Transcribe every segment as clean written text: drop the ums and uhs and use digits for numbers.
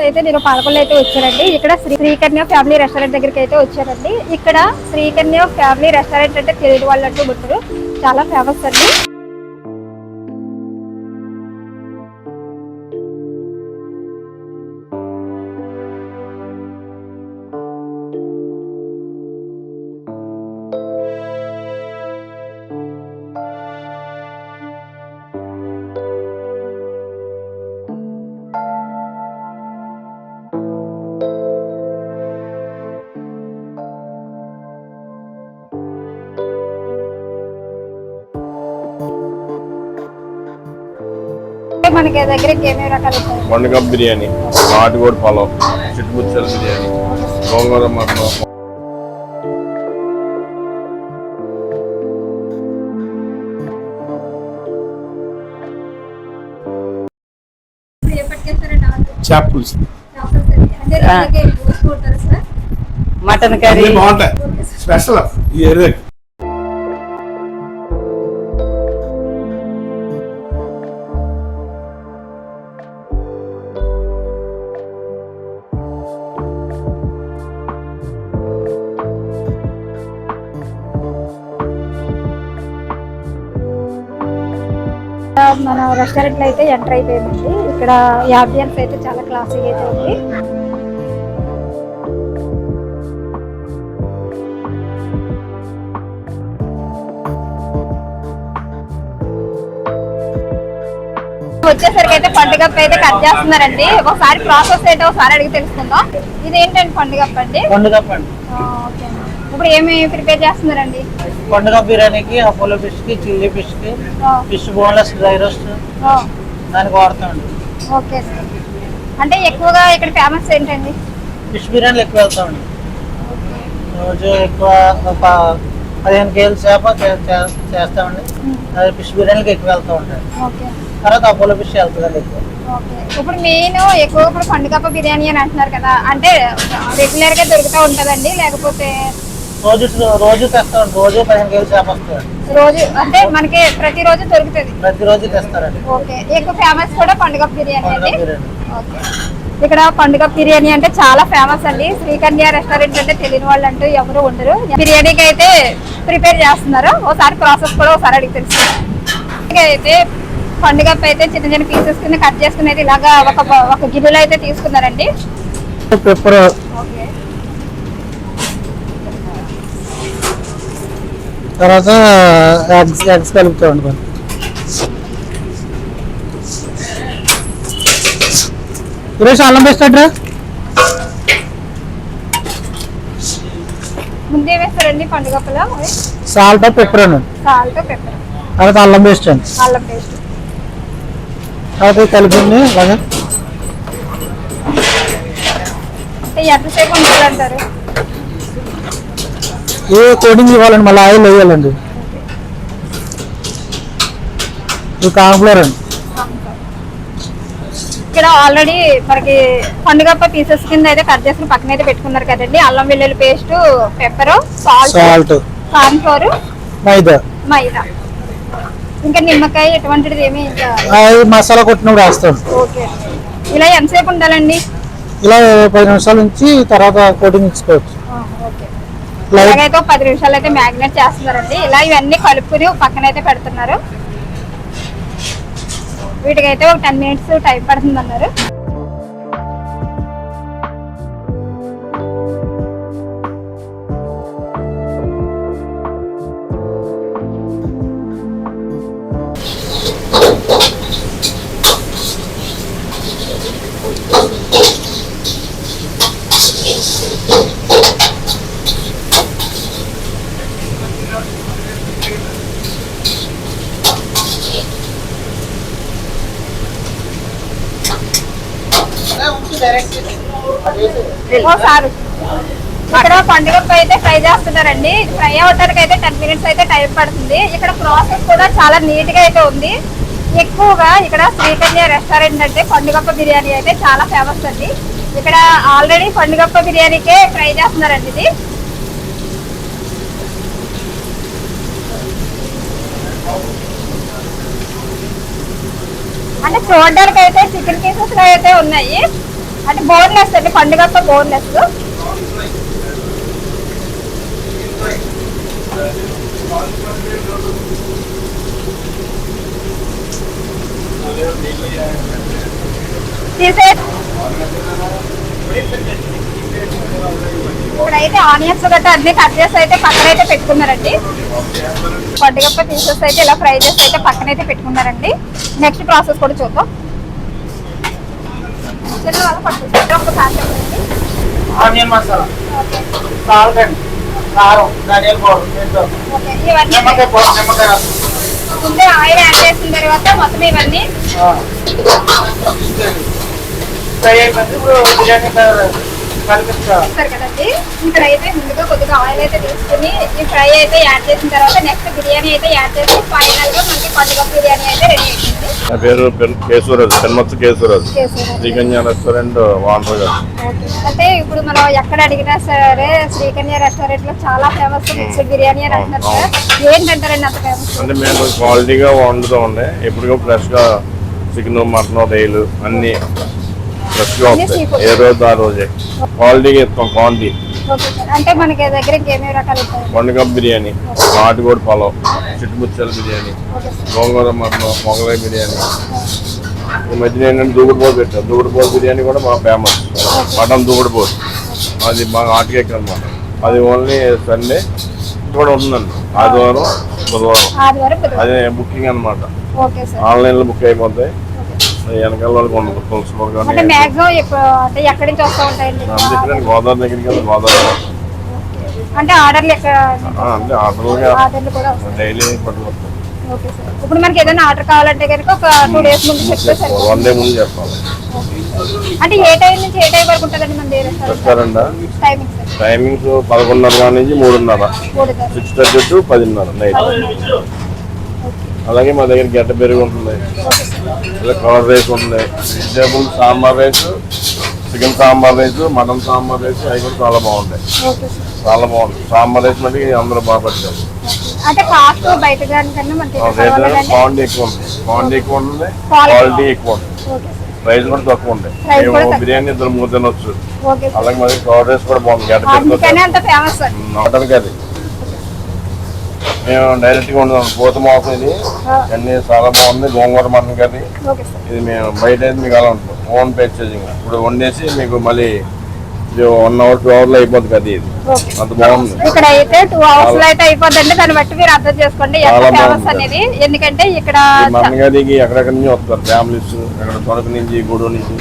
అయితే నేను పాలకొల్లు అయితే వచ్చానండి. ఇక్కడ శ్రీకన్య ఫ్యామిలీ రెస్టారెంట్ దగ్గరికి అయితే వచ్చానండి. ఇక్కడ శ్రీకన్య ఫ్యామిలీ రెస్టారెంట్ అంటే తెలియని వాళ్ళు అంటూ ఉంటారు, చాలా ఫేమస్ అండి. మనకి దగ్గర ఏమేమి రకాలు వండకప్ బిర్యానీ, నాటుకోడి పలావ్, చిట్టుముచ్చల బిర్యానీ, గోంగూర మటన్, చేప పులుసు, మటన్ కర్రీ బాగుంటాయి స్పెషల్ ఈ ఏరియా. మన రెస్టారెంట్ లో అయితే ఎంటర్ అయిపోయిందండి. ఇక్కడ యాంబియన్స్ అయితే చాలా క్లాసీగా అయితే ఉంది. వచ్చేసరికి అయితే పండుగప్ప అయితే కట్ చేస్తున్నారండి. ఒకసారి ప్రాసెస్ అయితే ఒకసారి అడిగి తెలుసుకుందాం. ఇది ఏంటండి పండుగప్ప అండి? ఓకే, ఇప్పుడు ఏమి ప్రిపేర్ చేస్తున్నారండి? పండుగ బిర్యానీకి, అపోలో ఫిష్ కి, చిల్లీ ఫిష్ కి, ఫిష్ బోన్లెస్ డ్రై రోస్ట్ దానికి వాడతామండి. ఓకే, అంటే ఎక్కువగా ఇక్కడ ఫేమస్ ఏంటండి? ఫిష్ బిర్యానీలు ఎక్కువ వెళ్తామండి. రోజు ఎక్కువ 15 కేజీల చేప చేస్తామండి. అది ఫిష్ బిర్యానీకి ఎక్కువ వెళ్తూ ఉంటాయి. తర్వాత అపోలో ఫిష్ వెళ్తుందండి ఎక్కువ. ఇప్పుడు మెయిన్ ఎక్కువ ఇప్పుడు పండుగప్ప బిర్యానీ అని అంటున్నారు కదా, అంటే రెగ్యులర్ గా దొరుకుతూ ఉంటదండి లేకపోతే రోజు తెస్తామండి? రోజు 15 కేజీల చేప వస్తుంది. రోజు అంటే మనకి ప్రతిరోజు దొరుకుతుంది? ప్రతిరోజు తెస్తారండి. ఓకే, ఎక్కువ ఫేమస్ కూడా పండుగప్ప బిర్యానీ అండి. ఓకే, ఇక్కడ పండుగప్ప బిర్యానీ అంటే చాలా ఫేమస్ అండి. శ్రీకన్య రెస్టారెంట్ అంటే తెలియని వాళ్ళు అంటూ ఎవరు ఉండరు. బిర్యానీకి అయితే ప్రిపేర్ చేస్తున్నారు. ఒకసారి ప్రాసెస్ కూడా ఒకసారి అడిగి తెలుసు. అయితే పండుగప్ప అయితే చిన్న చిన్న పీసెస్ కింద కట్ చేసుకునేది ఇలాగా ఒక గిన్నెలో అయితే తీసుకున్నారండి. పెప్పర్, తర్వాత ఎగ్స్ కలుపుతామండి. ఈరోజు అల్లం వేస్తాడ్రా? ముందే వేస్తారండి పండుగప్పలో? సాల్ట్, పెప్పర్ అండి. సాల్ట్, పెప్పర్, తర్వాత అల్లం పేస్ట్ అండి. అల్లం పేస్ట్ తర్వాత కలిపింది. అలాగే ఎంతసేపు ఉండాలంటారు? ఏ కోటింగ్ ఇవ్వాలండి, మళ్ళీ ఆయిల్ వేయాలండి. ఇది కార్న్ఫ్లోర్ అండి. ఇక్కడ ఆల్రెడీ మనకి పండుగప్ప పీసెస్ కింద అయితే కట్ చేసుకుని పక్కన అయితే పెట్టుకున్నారు కదండి. అల్లం వెల్లుల్లి పేస్ట్, పెప్పర్, సాల్ట్, కార్న్ఫ్లోర్, మైదా, ఇంకా నిమ్మకాయ ఎటువంటిది ఏమి మసాలా కొట్టినప్పుడు వేస్తాం. ఓకే, ఇలా ఎంతసేపు ఉండాలండి? ఇలా 10 నిమిషాల నుంచి తర్వాత కోటింగ్ ఇచ్చుకోవచ్చు. ఇలాగైతే 10 నిమిషాలు అయితే మ్యాగ్నేట్ చేస్తున్నారండి. ఇలా ఇవన్నీ కలుపుకుని పక్కన అయితే పెడుతున్నారు. వీటికైతే ఒక 10 మినిట్స్ టైం పడుతుంది అన్నారు. ఇక్కడ పండుగప్ప అయితే ఫ్రై చేస్తున్నారండి. ఫ్రై అవడానికి అయితే 10 మినిట్స్ అయితే టైం పడుతుంది. ఇక్కడ ప్రాసెస్ కూడా చాలా నీట్ గా అయితే ఉంది. ఎక్కువగా ఇక్కడ శ్రీకన్య రెస్టారెంట్ అంటే పండుగప్ప బిర్యానీ అయితే చాలా ఫేమస్ అండి. ఇక్కడ ఆల్రెడీ పండుగప్ప బిర్యానీకే ఫ్రై చేస్తున్నారండి. ఇది అంటే చూడడానికి అయితే చికెన్ పీసెస్ అయితే ఉన్నాయి. అంటే బోన్లెస్ అండి, పండుగప్ప బోన్లెస్. ఇప్పుడైతే ఆనియన్స్ గట్రా అన్ని కట్ చేసి అయితే పక్కన అయితే పెట్టుకున్నారండి. పండుగప్ప పీసెస్ అయితే ఇలా ఫ్రై చేసి అయితే పక్కన అయితే పెట్టుకున్నారండి. నెక్స్ట్ ప్రాసెస్ కూడా చూద్దాం. ఒకసారి ఆనియన్ మసాలా, సాల్ట్ అండి, కారం, ధనియాల పౌడర్, ఇవన్నీ నిమ్మకాయ పౌడర్, నిమ్మకాయ రసం. ముందే ఆయిల్ యాడ్ చేసిన తర్వాత మొత్తం ఇవన్నీ ఫ్రై అయిపోయింది. ఇప్పుడు బిర్యానీ కలిపిస్తారు కదండి. ఇక్కడైతే ముందుగా కొద్దిగా ఆయిల్ అయితే తీసుకుని ఈ ఫ్రై అయితే యాడ్ చేసిన తర్వాత నెక్స్ట్ బిర్యానీ అయితే యాడ్ చేసి ఫైనల్ గా మనకి పండుగ బిర్యానీ అయితే రెడీ అవుతుంది. నా పేరు కేశవరాజు, పెన్మత్స కేశవరాజు, శ్రీకన్య రెస్టారెంట్ ఓనర్ గారు. అంటే ఇప్పుడు మనం ఎక్కడ అడిగినా సరే శ్రీకన్య రెస్టారెంట్ లో చాలా ఫేమస్ మిక్స్డ్ బిర్యానీ అని అంటున్నారు సార్. ఏంటంటారండి అంత ఫేమస్? అంటే మేము క్వాలిటీగా వండుతూ ఉండే, ఎప్పటికో ఫ్రెష్గా చికెన్, మటన్, రొయ్యలు అన్నీ ఫ్రెష్గా వస్తాయి. ఏ రోజు ఆ రోజే క్వాలిటీగా ఇస్తాం. క్వాంటిటీ అంటే మనకి దగ్గర ఇంకేమేమి రకాలు ఉంటాయి? పండుగ బిర్యానీ, నాటుకోడి పొలం, చిట్టుముచ్చల బిర్యానీ, గోంగూర మటన్, మొగలై బిర్యానీ. ఈ మధ్యన ఏంటంటే దూగుడుపోతు పెట్టారు. దూగుడుపోతు బిర్యానీ కూడా బాగా ఫేమస్. మటన్ దూగుడుపోతు అది బాగా ఆటికెక్క అనమాట. అది ఓన్లీ సండే కూడా ఉంటుందండి, ఆదివారం బుధవారం. అదే బుకింగ్ అనమాట. ఆన్లైన్లో బుక్ అయిపోతాయి. వెనకాల వాళ్ళకి ఉండదు. పులుసు ఎక్కడి నుంచి వస్తూ ఉంటాయండి? గోదావరి దగ్గరికి వెళ్ళి గోదావరి అంటే ఆర్డర్లు అంటే ఆర్డర్లు కూడా డైలీ పట్టుకొస్తాం. ఇప్పుడు మనకి ఏదైనా ఆర్డర్ కావాలంటే కనుక ఒక 2 days ముందు చెప్తే సరే. 1 day ముందు చెప్పాలి. అంటే ఏ టైం నుంచి ఏ టైం వరకు ఉంటుందండి మన రెస్టారెంట్? టైమింగ్స్ 11:30 నుంచి 3:30, 6:30 to 10:30 నైట్. అలాగే మా దగ్గర గడ్డ పెరుగు ఉంటుంది, కలర్ రైస్ ఉంటుంది, vegetable sambar rice, chicken sambar rice, mutton sambar rice, అవి కూడా చాలా బాగుంటాయి. చాలా బాగుంటుంది. సాంబార్ రైస్ మళ్ళీ అందరూ బాగా పట్టారు. క్వాంటిటీ ఎక్కువ ఉంటుంది, క్వాంటిటీ ఎక్కువ ఉంటుంది, క్వాలిటీ ఎక్కువ ఉంటుంది, ప్రైస్ కూడా తక్కువ ఉంటాయి. బిర్యానీ 2-3 తినొచ్చు. అలాగే మరి కలర్ రైస్ కూడా బాగుంటుంది. గడ్డ పెరుగు, మటన్ కర్రీ మేము డైరెక్ట్గా ఉండదాం. పూత మాసం ఇది అన్నీ చాలా బాగుంది. గోంగూర మటన్ కర్రీ ఇది మేము బయట అయితే మీకు అలా ఉంటుంది, ఓన్ పర్చేసింగ్. ఇప్పుడు వండేసి మీకు మళ్ళీ 1 hour 2 hours అయిపోతుంది కర్రీ. ఇది అంత బాగుంది. ఇక్కడ అయితే 2 hours లో అయితే అయిపోతుంది. దాన్ని బట్టి మీరు అర్థం చేసుకోండి ఎంత ఫేమస్ అనేది. ఎందుకంటే ఇక్కడ మటన్ కర్రీకి ఎక్కడెక్కడి నుంచి వస్తారు ఫ్యామిలీస్, ఇక్కడ తొలక నుంచి, గూడూరు నుంచి.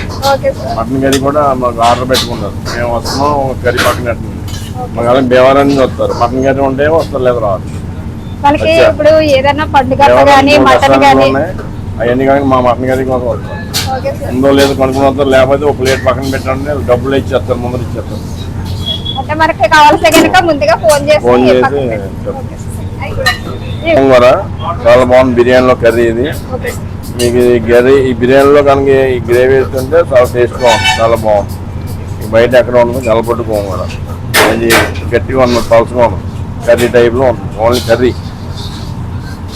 మటన్ కర్రీ కూడా మాకు ఆర్డర్ పెట్టుకుంటారు. మేము వస్తున్నాం కర్రీ పక్కన మాకు అలాగే భీమవరం నుంచి వస్తారు. మటన్ కర్రీ ఉంటే వస్తారు, లేదా రాదు. వాళ్ళకి ఇప్పుడు ఏదైనా పండుగ కానీ మటన్ కానీ అవన్నీ కానీ మా మటన్ కర్రీ కోసం వస్తారు. ఉందో లేదో కనుక్కుని వస్తారు. లేకపోతే ఒక ప్లేట్ పక్కన పెట్టండి, డబ్బులు ఇచ్చేస్తారు, ముందర ఇచ్చేస్తారు. అంటే మనకి కావాల్సి కనుక ముందుగా ఫోన్ చేసి గోంగూర చాలా బాగుంది. బిర్యానీలో కర్రీ ఇది మీకు ఈ బిర్యానీలో కనుక ఈ గ్రేవీ వేస్తుంటే చాలా టేస్ట్గా ఉంటుంది, చాలా బాగుంది. బయట ఎక్కడ ఉంటుంది గలపట్టు గోంగూర, అది గట్టిగా ఉంటుంది, పలుసుగా ఉంటుంది, కర్రీ టైప్లో ఉంటుంది. ఓన్లీ కర్రీ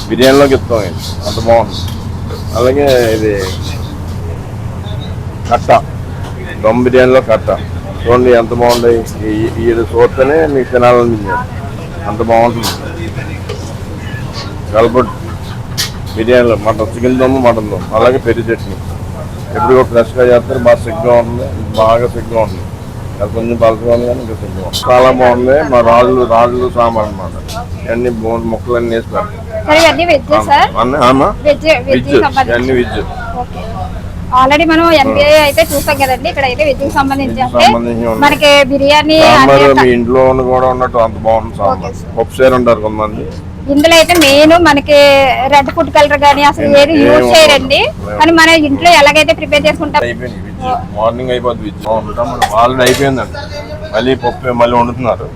బిర్యానీలోకి ఇస్తాం, ఇది అంత బాగుంది. అలాగే ఇది కట్ట, దమ్ బిర్యానీలో కట్ట చూడండి ఎంత బాగుంటాయి. ఇది చూస్తేనే మీకు తినాలనిపించింది, అంత బాగుంటుంది. గలపట్టు బిర్యానీలో మటన్, చికెన్ దమ్ము, మటన్ దమ్ము, అలాగే పెరుగు చట్నీ ఎప్పుడు కూడా ఫ్రెష్గా చేస్తారు. బాగా సిగ్గా ఉంటుంది, బాగా సిగ్గా ఉంటుంది. అది కొంచెం పలుసుగా ఉంది కానీ ఇంకా సిగ్గా ఉంటుంది, చాలా బాగుంది. మా రాళ్ళు సాంబార్ అనమాట. ఇవన్నీ ముక్కలు అన్నీ వేసి పెడతాం. ఇవన్నీ వెజ్. ఆల్రెడీ మనం MBA అయితే చూస్తాం కదండి. ఇక్కడ అయితే వెజ్ కి సంబంధించి మనకి బిర్యానీ మీ ఇంట్లో కూడా ఉన్నట్టు అంత బాగుంటుంది సాంబార్. పప్పుసేరు ఉంటారు కొంతమంది. ఇందులో అయితే మెయిన్ మనకి రెడ్ ఫుడ్ కలర్ గానీ అసలు ఏది యూజ్ చేయరండి. కానీ మన ఇంట్లో ఎలాగైతే ప్రిపేర్ చేసుకుంటాం. మార్నింగ్ అయిపోద్ది ఆల్రెడీ అయిపోయిందండి. మళ్ళీ పప్పు మళ్ళీ వండుతున్నారు.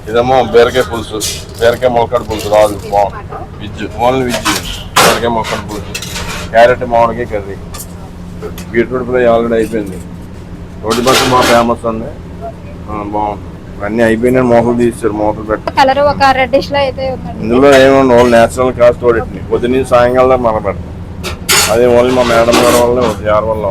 ఇదేమో బీరకాయ పులుసు, బీరకాయ మొలకడ పులుసు రాదు, బాగుంది. విజ్, ఓన్లీ విజ్, బీరకాయ మొలకడ పులుసు, క్యారెట్ మామిడికాయ కర్రీ, బీట్రూట్ ఫ్రై ఆల్రెడీ అయిపోయింది. రోడ్డు బస్సు బాగా ఫేమస్ అండి, బాగుంది. అన్నీ అయిపోయినాయి. మోసలు తీస్తారు, మోసలు పెట్టారు. ఇందులో ఏమన్నా ఓన్లీ నేచురల్ కాస్ట్ తోడెట్టినాయి. పొద్దున్నీ సాయంకాలం మన పెడతాం. అదే ఓన్లీ మా మేడం గారి వల్ల 6 వల్ల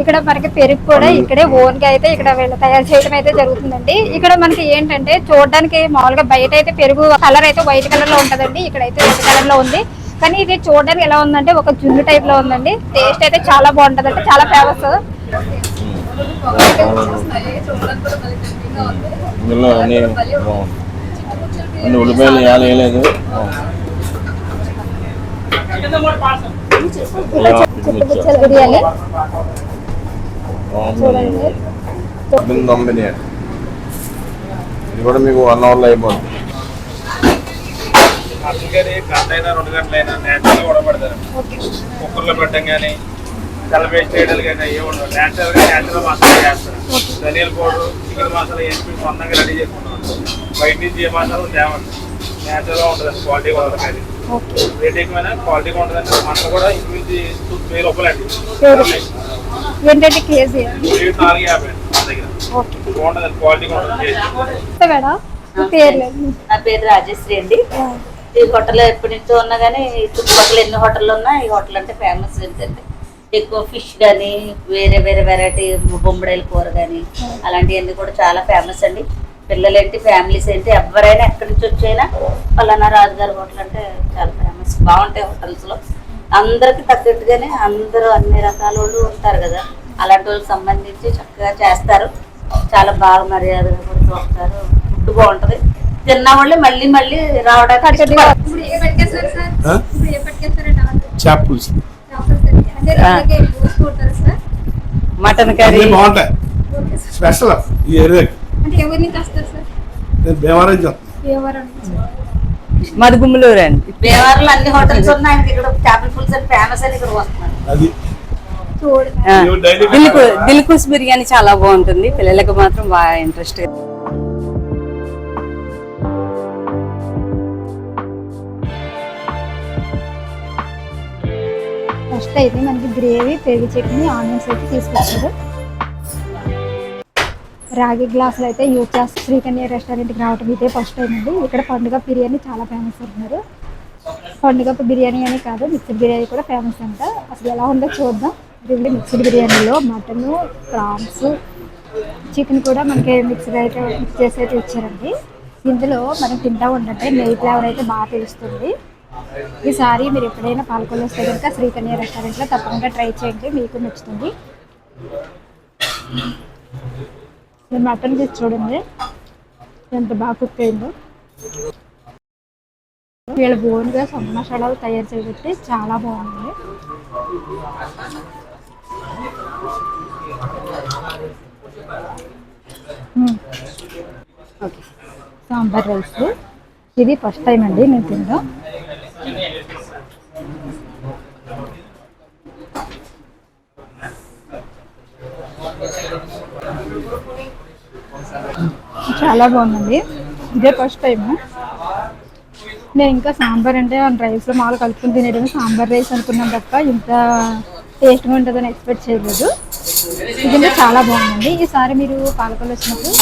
ఇక్కడ మనకి పెరుగు కూడా ఇక్కడే ఓన్ గా అయితే ఇక్కడ వీళ్ళు తయారు చేయడం అయితే జరుగుతుందండి. ఇక్కడ మనకి ఏంటంటే చూడడానికి మామూలుగా బయట అయితే పెరుగు కలర్ అయితే వైట్ కలర్ లో ఉంటదండి, ఇక్కడైతే రెడ్ కలర్ లో ఉంది. కానీ ఇది చూడడానికి ఎలా ఉందంటే ఒక జున్ను టైప్ లో ఉందండి. టేస్ట్ అయితే చాలా బాగుంటది అంటే చాలా ఫేమస్. ఇందులో అన్ని ఉల్లిపాయలు వేయలేదు. బిర్యానీ దమ్ బిర్యానీ ఇది కూడా మీకు 1 hour లో అయిపోతుంది. గంటైనా 2 గంటలైనా నేచురల్గా ఉడబడతారు. కుక్కర్లో పెట్టడం కానీ సెలబ్రేట్ చేయడాలు కానీ ఏ ఉండవు. నేచురల్ మసాలా చేస్తారు. ధనియాల పౌడర్, చికెన్ మసాలా వేసి సొంతంగా రెడీ చేసుకుంటాం. బయట నుంచి ఏ మసాలా తేవండి. నేచురల్గా ఉంటుంది, క్వాలిటీగా ఉంటుంది. కానీ రేట్ ఎక్కువైనా క్వాలిటీగా ఉంటుందండి. మసాలా కూడా ఇంచుమించి 1000 రూపాయలండి. ఏంటంటే కేజీ 450 మన దగ్గర బాగుంటుంది, క్వాలిటీగా ఉంటుంది. నా పేరు రాజేశ్వరి అండి. ఈ హోటల్ ఎప్పటి నుంచో ఉన్నా కానీ చుట్టుపక్కల ఎన్ని హోటళ్ళు ఉన్నా ఈ హోటల్ అంటే ఫేమస్. ఏంటంటే ఎక్కువ ఫిష్ కానీ వేరే వేరే వెరైటీ బొమ్మడాయిల కూర కానీ అలాంటివన్నీ కూడా చాలా ఫేమస్ అండి. పిల్లలు ఏంటి, ఫ్యామిలీస్ ఏంటి, ఎవరైనా ఎక్కడి నుంచి వచ్చైనా పలానా రాజుగారి హోటల్ అంటే చాలా ఫేమస్. బాగుంటాయి హోటల్స్లో, అందరికి తగ్గట్టుగానే అందరూ అన్ని రకాల వాళ్ళు ఉంటారు కదా, అలాంటి వాళ్ళకి సంబంధించి చక్కగా చేస్తారు. చాలా బాగా మర్యాదగా కూడా చూస్తారు. ఫుడ్ బాగుంటుంది, తిన్న వాళ్ళే మళ్ళీ మళ్ళీ రావడానికి మటన్ కర్రీ బాగుంటాయి. స్పెషల్ ఈ ఏరియాకి మధుగుమ్మలూరు అండి. బేవారులో అన్ని హోటల్స్ ఉన్నాయి. ఇక్కడ చేపల పులుసు అని ఫేమస్ అని ఇక్కడ వస్తున్నారు. అది దిల్కుస్ బిర్యానీ చాలా బాగుంటుంది. పిల్లలకు మాత్రం బాగా ఇంట్రెస్ట్. ఫస్ట్ అయితే మనకి గ్రేవీ, పెరుగు చట్నీ, ఆనియన్స్ అయితే తీసుకొచ్చారు. రాగి గ్లాసులు అయితే యూజ్ చేస్తారు. శ్రీకన్య రెస్టారెంట్కి రావటం ఇదే ఫస్ట్ టైం అండి. ఇక్కడ పండుగ బిర్యానీ చాలా ఫేమస్ అంటున్నారు. పండుగ బిర్యానీ అని కాదు, మిక్స్డ్ బిర్యానీ కూడా ఫేమస్ అంట. అసలు ఎలా ఉందో చూద్దాం. ఇది మిక్స్డ్ బిర్యానీలో మటన్, ప్రాన్స్, చికెన్ కూడా మనకి మిక్స్డ్ అయితే మిక్స్ చేసి అయితే ఇచ్చారండి. ఇందులో మనం తింటా ఉంటే నెయ్యి ఫ్లేవర్ అయితే బాగా తెలుస్తుంది. ఈసారి మీరు ఎప్పుడైనా పాల్గొని వస్తే కనుక శ్రీకన్య రెస్టారెంట్లో తప్పకుండా ట్రై చేయండి, మీకు నచ్చుతుంది. మటన్ తీసి చూడండి ఎంత బాగా కుక్ అయిందో. వీళ్ళ బోన్గా సొంత మసాలాలు తయారు చేయబట్టి చాలా బాగుంది. ఓకే, సాంబార్ రైస్ ఇది ఫస్ట్ టైం అండి నేను తింటాం. చాలా బాగుందండి, ఇదే ఫస్ట్ టైము. నేను ఇంకా సాంబార్ అంటే రైస్లో మాలు కలుపుకుని తినేయడం సాంబార్ రైస్ అనుకున్నాను తప్ప ఇంత టేస్ట్గా ఉంటుందని ఎక్స్పెక్ట్ చేయలేదు. ఇది చాలా బాగుందండి. ఈసారి మీరు పాలకొల్లు వచ్చినప్పుడు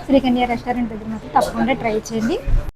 శ్రీకన్య రెస్టారెంట్ దగ్గర మాత్రం తప్పకుండా ట్రై చేయండి.